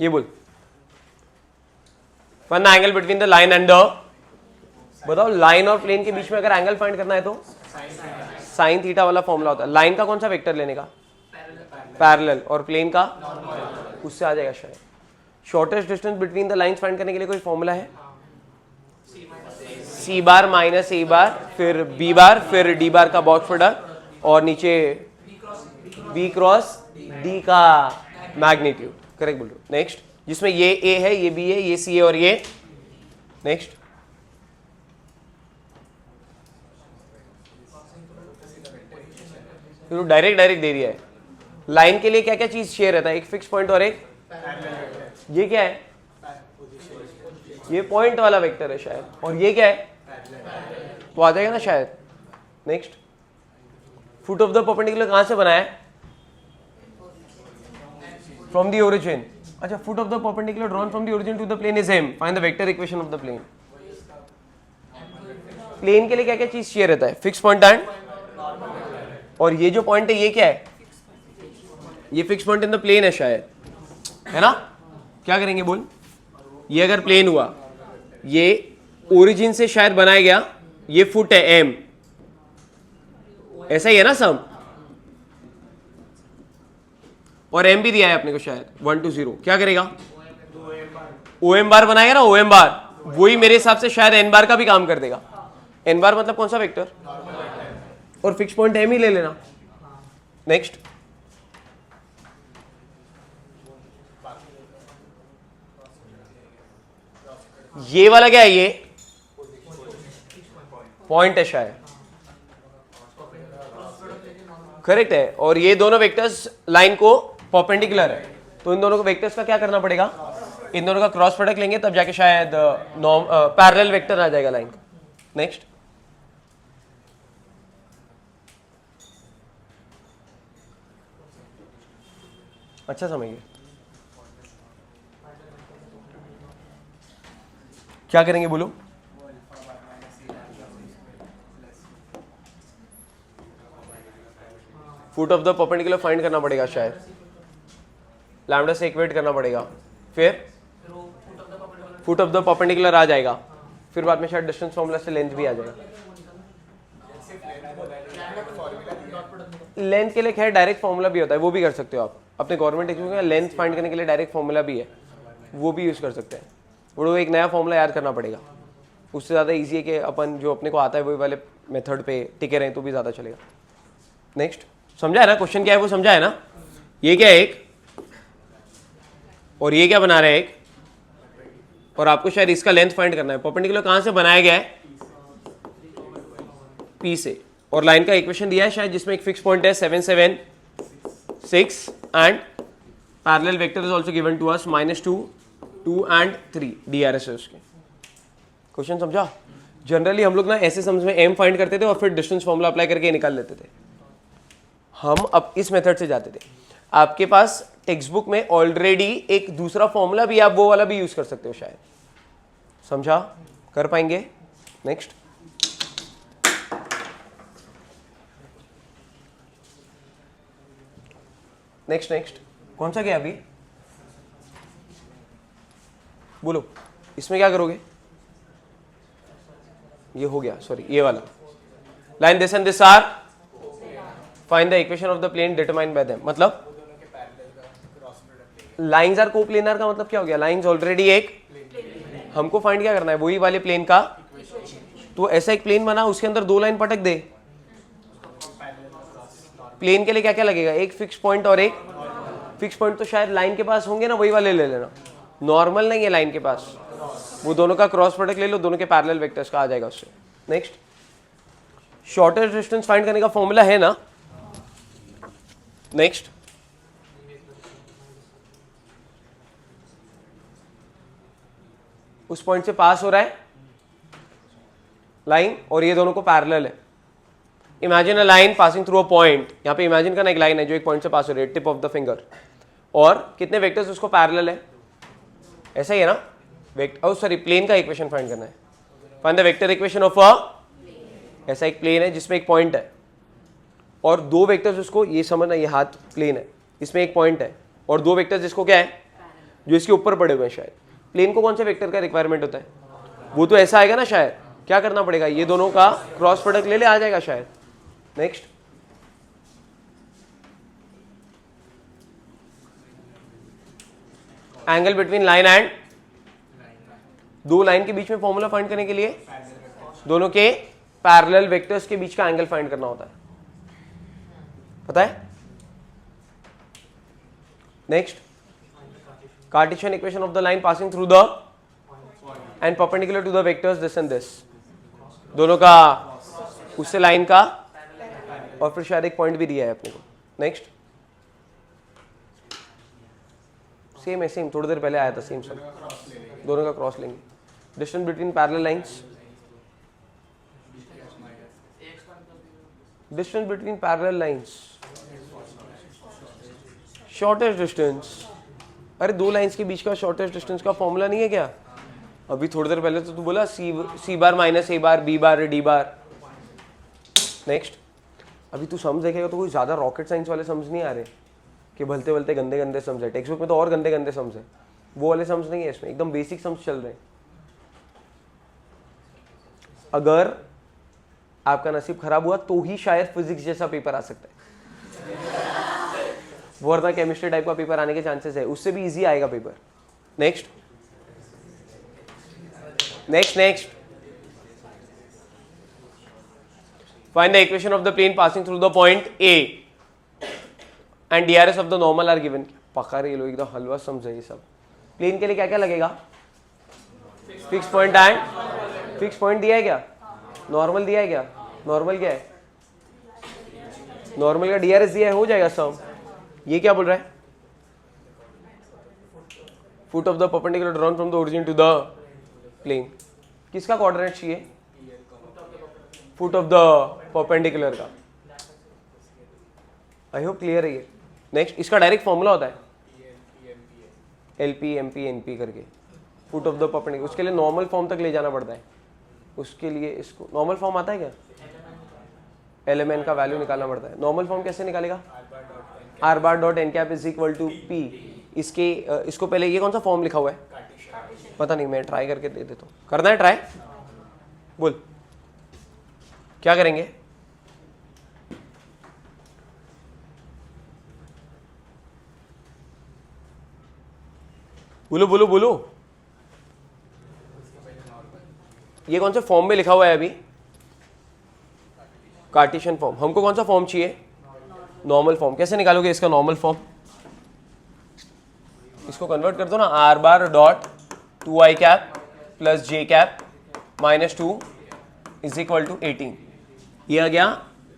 ये बोल, find the angle between the line and the, बताओ लाइन और प्लेन के बीच में अगर एंगल फाइंड करना है तो साइन थीटा वाला फॉर्मूला होता है। लाइन का कौन सा वेक्टर लेने का? पैरेलल। और प्लेन का उससे आ जाएगा शायद। Shortest distance between the lines find करने के लिए कोई फॉर्मूला है? सी बार माइनस ए बार फिर बी बार फिर डी बार का डॉट प्रोडक्ट और नीचे बी क्रॉस डी का मैग्नीट्यूड। करेक्ट बोल रहे हो। नेक्स्ट, जिसमें ये ए है, ये बी है, ये सी है और ये नेक्स्ट डायरेक्ट दे दिया है। लाइन के लिए क्या क्या चीज शेयर रहता है? एक फिक्स पॉइंट और एक, ये क्या है? ये पॉइंट वाला वेक्टर है शायद, और ये क्या है? तो आ जाएगा ना शायद। Next, foot of the perpendicular कहां से बनाया है? From the origin. अच्छा, foot of the perpendicular drawn from the origin to the plane is m. Find the vector equation of the plane. Plane के लिए क्या क्या चीज शेयर रहता है? फिक्स पॉइंट एंड, और ये जो पॉइंट है ये क्या है? ये fix point in the plane है शायद, है ना? क्या करेंगे बोल? ये अगर प्लेन हुआ, ये ओरिजिन से शायद बनाया गया, ये फुट है एम, ऐसा ही है ना सम, और एम भी दिया है अपने को शायद 1 to 0। क्या करेगा? ओ एम बार बनाएगा ना, ओ एम बार, वही मेरे हिसाब से शायद एन बार का भी काम कर देगा। एन बार मतलब कौन सा वेक्टर? और फिक्स पॉइंट एम ही ले लेना। नेक्स्ट, ये वाला क्या है? ये पॉइंट है शायद, करेक्ट है। और ये दोनों वेक्टर्स लाइन को परपेंडिकुलर है, तो इन दोनों को वेक्टर्स का क्या करना पड़ेगा? इन दोनों का क्रॉस प्रोडक्ट लेंगे, तब जाके शायद पैरेलल वेक्टर आ जाएगा लाइन का। नेक्स्ट, अच्छा समझिए, क्या करेंगे बोलो? Foot of the perpendicular find करना पड़ेगा शायद, लैम्डा से इक्वेट करना पड़ेगा, फिर फुट ऑफ द परपेंडिकुलर आ जाएगा, फिर बाद में शायद डिस्टेंस फॉर्मूला से लेंथ भी आ जाएगा। लेंथ के लिए खैर डायरेक्ट फॉर्मूला भी होता है, वो भी कर सकते हो आप अपने गवर्नमेंट एग्जाम में। लेंथ फाइंड करने के लिए डायरेक्ट फॉर्मूला भी है, वो भी यूज कर सकते हैं। वो एक नया फॉर्मूला याद करना पड़ेगा, उससे ज़्यादा इजी है कि अपन जो अपने को आता है वही वाले मेथड पे टिके रहें तो भी ज़्यादा चलेगा। नेक्स्ट, समझा है ना? क्वेश्चन क्या है वो समझा है ना? ये क्या है एक, और ये क्या बना रहा है एक, और आपको शायद इसका लेंथ फाइंड करना है। परपेंडिकुलर कहां से बनाया गया है? पी से। और लाइन का इक्वेशन दिया है शायद, जिसमें एक फिक्स पॉइंट है 7 7 6 and parallel vector is also given to us -2 2 and 3 DRS है उसके। क्वेश्चन समझा? जनरली हम लोग ना ऐसे समझ में एम फाइंड करते थे और फिर डिस्टेंस फॉर्मूला अप्लाई करके निकाल लेते थे। हम अब इस मेथड से जाते थे। आपके पास टेक्स्ट बुक में ऑलरेडी एक दूसरा फॉर्मूला भी, आप वो वाला भी यूज कर सकते हो शायद। समझा? कर पाएंगे? नेक्स्ट, नेक्स्ट कौन सा गया अभी? बोलो, इसमें क्या करोगे? ये हो गया, सॉरी ये वाला। Line this and this are find the equation of the plane determined by them. मतलब लाइंस आर कोप्लेनर का मतलब क्या हो गया? लाइंस ऑलरेडी एक, हमको फाइंड क्या करना है? वही वाले प्लेन का। तो ऐसा एक प्लेन बना, उसके अंदर दो लाइन पटक दे। प्लेन के लिए क्या क्या लगेगा? एक फिक्स पॉइंट और एक फिक्स पॉइंट तो शायद लाइन के पास होंगे ना, वही वाले ले लेना। नॉर्मल नहीं है लाइन के पास, वो दोनों का क्रॉस प्रोडक्ट ले लो, दोनों के पैरेलल वेक्टर्स का आ जाएगा उससे। नेक्स्ट, शॉर्टेस्ट डिस्टेंस फाइंड करने का फॉर्मूला है ना। नेक्स्ट, उस पॉइंट से पास हो रहा है लाइन और ये दोनों को पैरेलल है। Imagine a line passing through a point. यहाँ पे इमेजिन करना एक लाइन है जो एक पॉइंट से पास हो रही है, टिप ऑफ द फिंगर, और कितने वेक्टर्स उसको पैरेलल है? ऐसा ही है ना? सॉरी, प्लेन का इक्वेशन फाइंड करना है। Find the vector equation of a, ऐसा एक प्लेन है जिसमें एक पॉइंट है और दो वेक्टर्स उसको, ये समझना, ये हाथ प्लेन है, इसमें एक पॉइंट है और दो वेक्टर्स जिसको क्या है? जो इसके ऊपर पड़े हुए हैं शायद। प्लेन को कौन से वेक्टर का रिक्वायरमेंट होता है? वो तो ऐसा आएगा ना शायद। क्या करना पड़ेगा? ये दोनों का क्रॉस प्रोडक्ट ले ले, आ जाएगा शायद। Next, angle between line and, दो लाइन के बीच में फॉर्मूला फाइंड करने के लिए दोनों के पैरेलल वेक्टर्स के बीच का एंगल फाइंड करना होता है, पता है? Next, Cartesian equation of the line passing through the and perpendicular to the vectors this and this, दोनों का उससे लाइन का, और फिर शायद एक पॉइंट भी दिया है अपने को। नेक्स्ट, सेम है, सेम थोड़ी देर पहले आया था, सेम सब, दोनों का क्रॉस लेंगे। Distance between parallel lines, distance between parallel lines, shortest distance. अरे दो लाइंस के बीच का शॉर्टेस्ट डिस्टेंस का फॉर्मूला नहीं है क्या? अभी थोड़ी देर पहले तो तू बोला c bar minus a bar b bar d bar. Next, अभी तू समझ देखेगा तो कोई ज्यादा रॉकेट साइंस वाले समझ नहीं आ रहे कि भलते भलते गंदे गंदे समझ है। टेक्स्ट बुक में तो और गंदे गंदे समझ है, वो वाले समझ नहीं है इसमें, एकदम बेसिक समझ चल रहे हैं। अगर आपका नसीब खराब हुआ तो ही शायद फिजिक्स जैसा पेपर आ सकता है, वरना केमिस्ट्री टाइप का पेपर आने के चांसेस है, उससे भी इजी आएगा paper. Next next next, find the equation of the plane passing through the point A and DRs of the normal are given. पका रहे लोग, एकदम हलवा समझे ये सब। प्लेन के लिए क्या क्या लगेगा? Fix point and fix point दिया है क्या? नॉर्मल दिया है क्या? नॉर्मल क्या है? नॉर्मल का डीआरएस दिया है, हो जाएगा सम। ये क्या बोल रहा है? Foot of the perpendicular drawn from the origin to the plane. किसका कोऑर्डिनेट चाहिए? फुट ऑफ द परपेंडिकुलर का। आई होप क्लियर है ये। नेक्स्ट, इसका डायरेक्ट फॉर्मूला होता है एलपी एमपी एनपी करके, फुट ऑफ द परपेंडिकुलर। उसके लिए नॉर्मल फॉर्म तक ले जाना पड़ता है। उसके लिए इसको नॉर्मल फॉर्म आता है क्या? एलएमएन का वैल्यू निकालना पड़ता है। नॉर्मल फॉर्म कैसे निकालेगा? R bar dot n cap is equal to p. इसके इसको पहले ये कौन सा फॉर्म लिखा हुआ है? पता नहीं, मैं ट्राई करके दे देता हूँ। करना है ट्राई? बोल क्या करेंगे? बोलो बोलो बोलो। ये कौन सा फॉर्म में लिखा हुआ है अभी? Cartesian form. हमको कौन सा फॉर्म चाहिए? Normal form. कैसे निकालोगे इसका नॉर्मल फॉर्म? इसको कन्वर्ट कर दो ना, r bar dot 2i cap plus j cap minus 2 is equal to 18। ये आ गया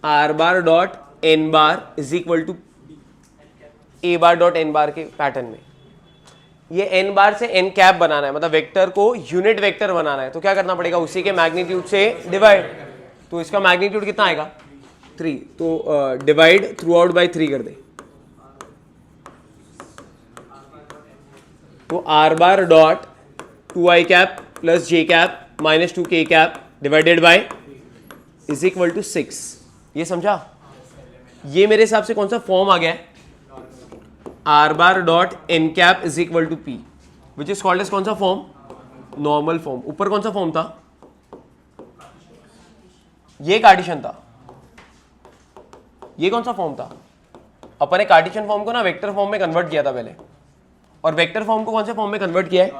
r bar dot n bar is equal to a bar dot n bar के पैटर्न में। ये एन बार से एन कैप बनाना है, मतलब वेक्टर को यूनिट वेक्टर बनाना है, तो क्या करना पड़ेगा? उसी के मैग्नीट्यूड से डिवाइड। तो इसका मैग्नीट्यूड कितना आएगा? 3। तो डिवाइड थ्रू आउट बाई 3 कर दे। तो r bar dot 2i cap plus j cap minus 2k cap divided by is equal to 6। ये समझा? ये मेरे हिसाब से कौन सा फॉर्म आ गया है? R bar dot n cap is equal to p, which is called as कौन सा फॉर्म? Normal form. ऊपर कौन सा फॉर्म था? ये कार्टेशियन था। ये कौन सा फॉर्म था? अपन ने कार्टेशियन फॉर्म को ना वेक्टर फॉर्म में कन्वर्ट किया था पहले, और वेक्टर फॉर्म को कौन से फॉर्म में कन्वर्ट किया है?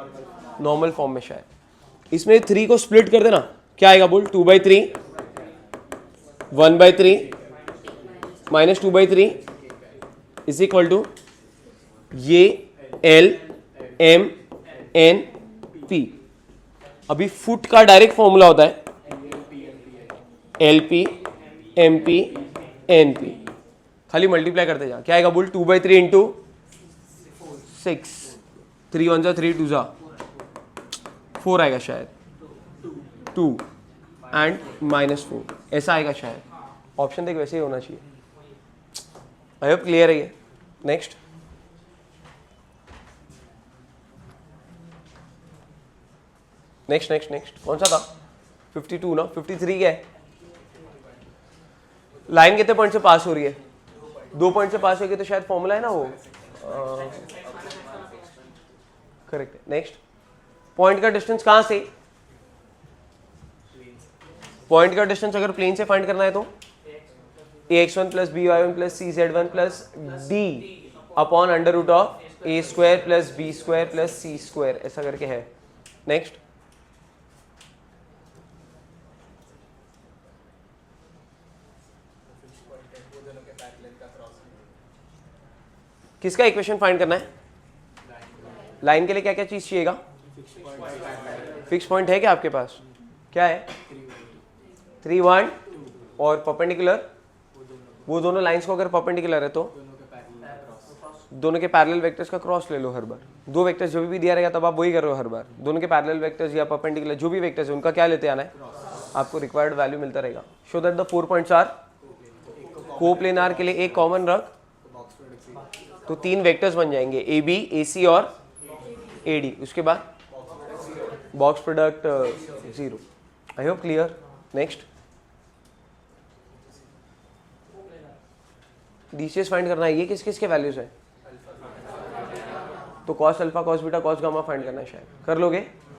नॉर्मल फॉर्म में शायद। इसमें 3 को स्प्लिट कर देना, क्या आएगा बोल? 2/3 1/3 माइनस 2/3 इज इक्वल टू ये एल एम एन पी। अभी फुट का डायरेक्ट फॉर्मूला होता है l p m p n p. खाली मल्टीप्लाई करते जा, क्या आएगा बोल? 2/3 इंटू 6, 3 1 जा 3 2 जा 4 आएगा शायद, 2 एंड माइनस 4 ऐसा आएगा शायद। ऑप्शन देख वैसे ही होना चाहिए। आई होप क्लियर है ये। नेक्स्ट, नेक्स्ट नेक्स्ट नेक्स्ट कौन सा था? 52 ना? 53 क्या है? लाइन कितने पॉइंट से पास हो रही है? 2 पॉइंट से पास होगी, तो शायद फॉर्मूला है ना वो करेक्ट है। नेक्स्ट, पॉइंट का डिस्टेंस कहां से, पॉइंट का डिस्टेंस अगर प्लेन से फाइंड करना है तो ax1 plus by1 plus cz1 plus d upon under root of a square plus b square plus c square, ऐसा करके है। नेक्स्ट, किसका इक्वेशन फाइंड करना है, लाइन के लिए क्या क्या चीज चाहिएगा, फिक्स पॉइंट है क्या आपके पास, क्या है 3 1 और परपेंडिकुलर, वो दोनों लाइंस को अगर परपेंडिकुलर है तो दोनों के पैरेलल वेक्टर्स का क्रॉस ले लो हर बार, दो वेक्टर्स जो भी दिया रहेगा तब आप वही कर रहे हो हर बार, दोनों के पैरेलल वेक्टर्स या परपेंडिकुलर जो भी वेक्टर्स है उनका क्या लेते आना है, आपको रिक्वायर्ड वैल्यू मिलता रहेगा। Show that the 4 points are coplanar के लिए एक कॉमन रख तो 3 वेक्टर्स बन जाएंगे ए बी ए सी और ए डी, उसके बाद box product 0। I hope clear. Next, DCS find करना है, ये किस किस के वैल्यूज है, तो cos alpha cos beta cos gamma find करना है, शायद कर लोगे।